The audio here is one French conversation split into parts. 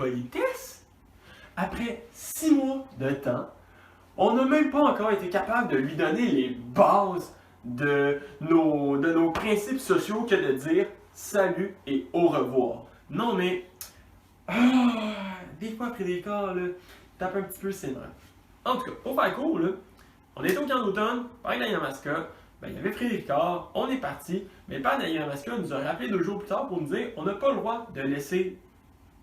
politesse. Après 6 mois de temps, on n'a même pas encore été capable de lui donner les bases de nos principes sociaux que de dire salut et au revoir. Non mais, des fois Frédérica, là, tape un petit peu ses nerfs. En tout cas, pour faire court, là, on était au camp d'automne, parc d'Ayamaska, il y avait Frédérica, on est parti, mais le père d'Ayamaska nous a rappelé 2 jours plus tard pour nous dire on n'a pas le droit de laisser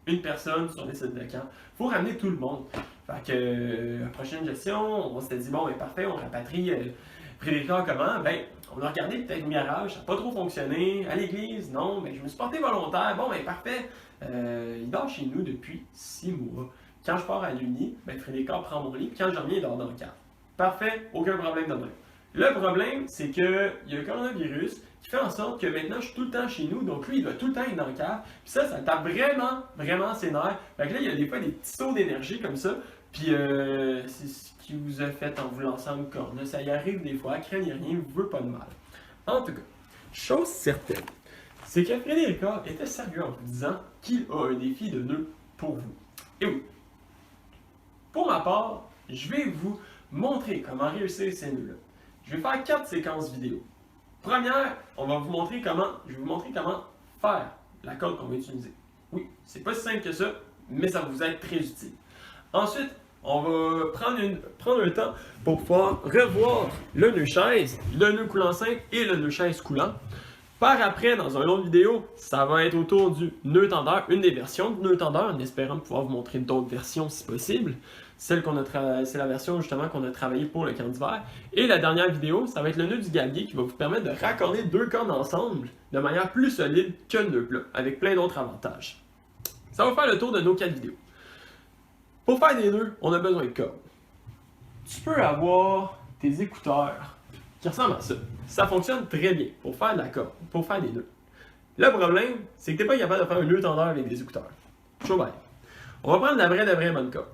une personne sur les sites de camp. Il faut ramener tout le monde. Fait que, la prochaine gestion, on s'était dit bon, parfait, on rapatrie Frédérica comment? On a regardé peut-être le garage, ça n'a pas trop fonctionné. À l'église, non, je me suis porté volontaire. Bon, parfait. Il dort chez nous depuis 6 mois. Quand je pars à l'Uni, Frédérica prend mon lit, puis quand je reviens, il dort dans le camp. Parfait, aucun problème de même. Le problème, c'est qu'il y a un coronavirus qui fait en sorte que maintenant, je suis tout le temps chez nous, donc lui, il doit tout le temps être dans le cave. Puis ça tape vraiment, vraiment ses nerfs. Fait que là, il y a des fois des petits sauts d'énergie comme ça. Puis c'est ce qui vous a fait en vous lançant une corne. Ça y arrive des fois, craignez rien, ne vous veut pas de mal. En tout cas, chose certaine, c'est que Frédérica était sérieux en vous disant qu'il a un défi de nœud pour vous. Et oui, pour ma part, je vais vous montrer comment réussir ces nœuds-là. Je vais faire 4 séquences vidéo. Première, je vais vous montrer comment faire la corde qu'on va utiliser. Oui, c'est pas si simple que ça, mais ça va vous être très utile. Ensuite, on va prendre un temps pour pouvoir revoir le nœud chaise, le nœud coulant simple et le nœud chaise coulant. Par après, dans une autre vidéo, ça va être autour du nœud tendeur, une des versions du nœud tendeur, en espérant pouvoir vous montrer d'autres versions si possible. C'est la version justement qu'on a travaillé pour le camp d'hiver. Et la dernière vidéo, ça va être le nœud du gabier qui va vous permettre de raccorder 2 cordes ensemble de manière plus solide que le nœud plat, avec plein d'autres avantages. Ça va faire le tour de nos 4 vidéos. Pour faire des nœuds, on a besoin de cordes. Tu peux avoir tes écouteurs qui ressemblent à ça. Ça fonctionne très bien pour faire de la corde, pour faire des nœuds. Le problème, c'est que tu n'es pas capable de faire un nœud tendeur avec des écouteurs. Chaud bête. On va prendre de la vraie bonne corde.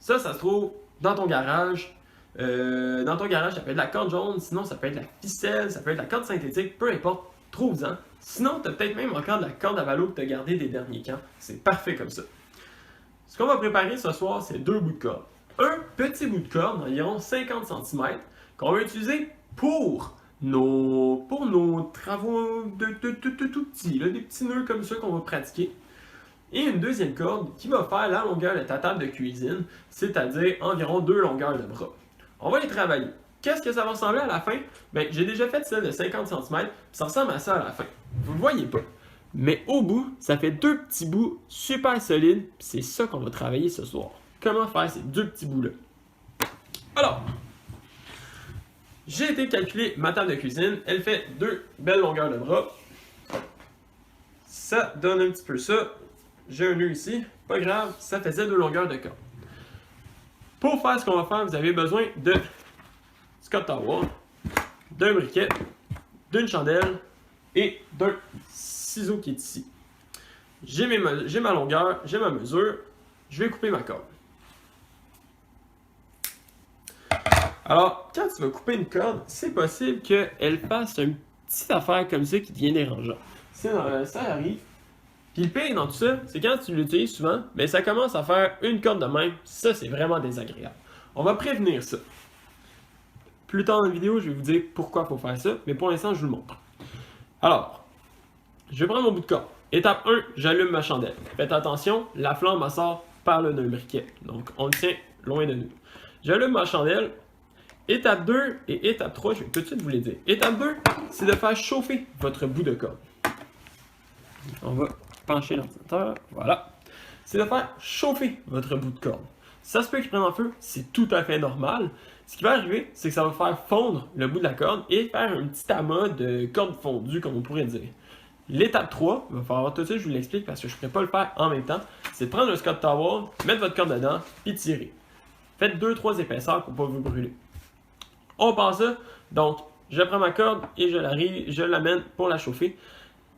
Ça se trouve dans ton garage. Dans ton garage, ça peut être de la corde jaune, sinon ça peut être de la ficelle, ça peut être de la corde synthétique, peu importe, trouve-en. Sinon, tu as peut-être même encore de la corde à valo que tu as gardée des derniers camps. C'est parfait comme ça. Ce qu'on va préparer ce soir, c'est 2 bouts de corde. Un petit bout de corde d'environ 50 cm qu'on va utiliser pour nos travaux de tout petits, des petits nœuds comme ça qu'on va pratiquer. Et une deuxième corde qui va faire la longueur de ta table de cuisine, c'est-à-dire environ 2 longueurs de bras. On va les travailler. Qu'est-ce que ça va ressembler à la fin? J'ai déjà fait celle de 50 cm, puis ça ressemble à ça à la fin. Vous ne le voyez pas. Mais au bout, ça fait 2 petits bouts super solides, puis c'est ça qu'on va travailler ce soir. Comment faire ces 2 petits bouts-là? Alors, j'ai été calculer ma table de cuisine. Elle fait 2 belles longueurs de bras. Ça donne un petit peu ça. J'ai un nœud ici. Pas grave, ça faisait 2 longueurs de corde. Pour faire ce qu'on va faire, vous avez besoin de Scott Tower, d'un briquet, d'une chandelle et d'un ciseau qui est ici. J'ai ma longueur, j'ai ma mesure. Je vais couper ma corde. Alors, quand tu vas couper une corde, c'est possible qu'elle fasse une petite affaire comme ça qui devient dérangeant. Ça arrive. Puis le pire dans tout ça, c'est quand tu l'utilises souvent, ça commence à faire une corde de même. Ça, c'est vraiment désagréable. On va prévenir ça. Plus tard dans la vidéo, je vais vous dire pourquoi il faut faire ça, mais pour l'instant, je vous le montre. Alors, je vais prendre mon bout de corde. Étape 1, j'allume ma chandelle. Faites attention, la flamme sort par le nœud briquet. Donc, on le tient loin de nous. J'allume ma chandelle. Étape 2 et étape 3, je vais tout de suite vous les dire. Étape 2, c'est de faire chauffer votre bout de corde. On va pencher l'ordinateur. Voilà. C'est de faire chauffer votre bout de corde. Ça se peut qu'il prenne en feu, c'est tout à fait normal. Ce qui va arriver, c'est que ça va faire fondre le bout de la corde et faire un petit amas de corde fondue, comme on pourrait dire. L'étape 3, il va falloir tout de suite, je vous l'explique parce que je ne pourrais pas le faire en même temps, c'est de prendre un Scott Tower, mettre votre corde dedans, puis tirer. Faites 2-3 épaisseurs pour ne pas vous brûler. On passe ça, donc je prends ma corde et je l'amène pour la chauffer.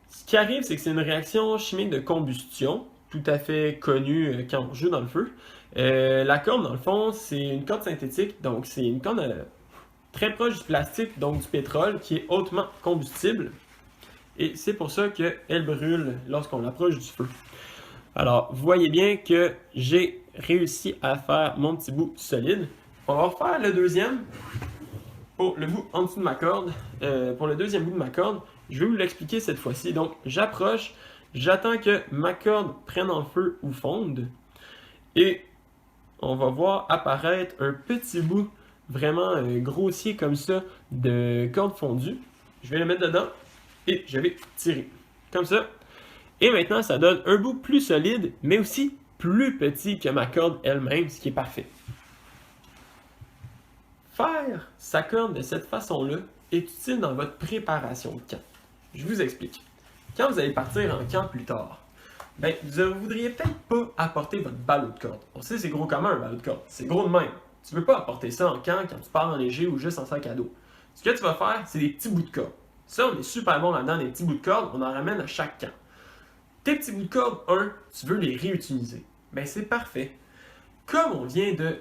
Ce qui arrive, c'est que c'est une réaction chimique de combustion, tout à fait connue quand on joue dans le feu. La corde, dans le fond, c'est une corde synthétique, donc c'est une corde très proche du plastique, donc du pétrole, qui est hautement combustible. Et c'est pour ça qu'elle brûle lorsqu'on l'approche du feu. Alors, vous voyez bien que j'ai réussi à faire mon petit bout solide. On va refaire le deuxième pour le bout en dessous de ma corde. Pour le deuxième bout de ma corde, je vais vous l'expliquer cette fois-ci. Donc, j'approche, j'attends que ma corde prenne en feu ou fonde. Et on va voir apparaître un petit bout vraiment grossier comme ça de corde fondue. Je vais le mettre dedans et je vais tirer. Comme ça. Et maintenant, ça donne un bout plus solide, mais aussi plus petit que ma corde elle-même, ce qui est parfait. Faire sa corde de cette façon-là est utile dans votre préparation de camp. Je vous explique. Quand vous allez partir en camp plus tard, vous ne voudriez peut-être pas apporter votre ballot de corde. On sait c'est gros comment un ballot de corde. C'est gros de même. Tu ne veux pas apporter ça en camp quand tu pars en léger ou juste en sac à dos. Ce que tu vas faire, c'est des petits bouts de corde. Ça, on est super bon là-dedans, des petits bouts de corde, on en ramène à chaque camp. Tes petits bouts de corde, tu veux les réutiliser. C'est parfait. Comme on vient de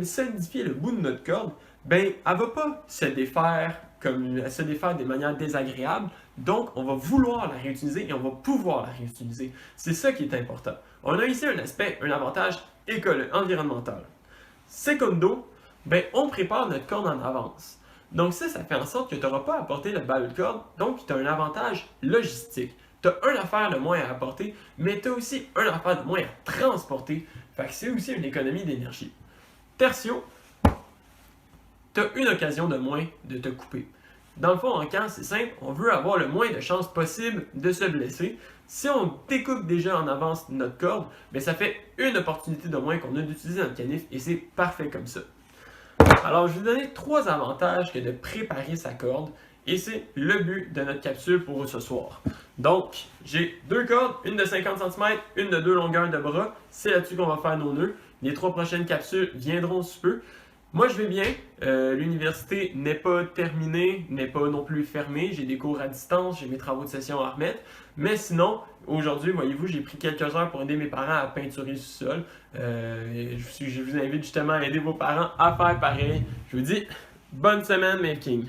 solidifier le bout de notre corde, elle ne va pas se défaire de manière désagréable. Donc, on va vouloir la réutiliser et on va pouvoir la réutiliser. C'est ça qui est important. On a ici un avantage environnemental. Secondo, on prépare notre corde en avance. Donc ça fait en sorte que tu n'auras pas à apporter le ballot de corde, donc tu as un avantage logistique. Tu as une affaire de moins à apporter, mais tu as aussi une affaire de moins à transporter. Fait que c'est aussi une économie d'énergie. Tertio, tu as une occasion de moins de te couper. Dans le fond, en camp, c'est simple, on veut avoir le moins de chances possible de se blesser. Si on découpe déjà en avance notre corde, ça fait une opportunité de moins qu'on a d'utiliser notre canif et c'est parfait comme ça. Alors, je vais vous donner 3 avantages que de préparer sa corde et c'est le but de notre capsule pour ce soir. Donc, j'ai 2 cordes, une de 50 cm, une de 2 longueurs de bras. C'est là-dessus qu'on va faire nos nœuds. Les 3 prochaines capsules viendront sous peu. Moi, je vais bien. L'université n'est pas terminée, n'est pas non plus fermée. J'ai des cours à distance, j'ai mes travaux de session à remettre. Mais sinon, aujourd'hui, voyez-vous, j'ai pris quelques heures pour aider mes parents à peinturer le sous-sol. Je vous invite justement à aider vos parents à faire pareil. Je vous dis, bonne semaine, mes kings!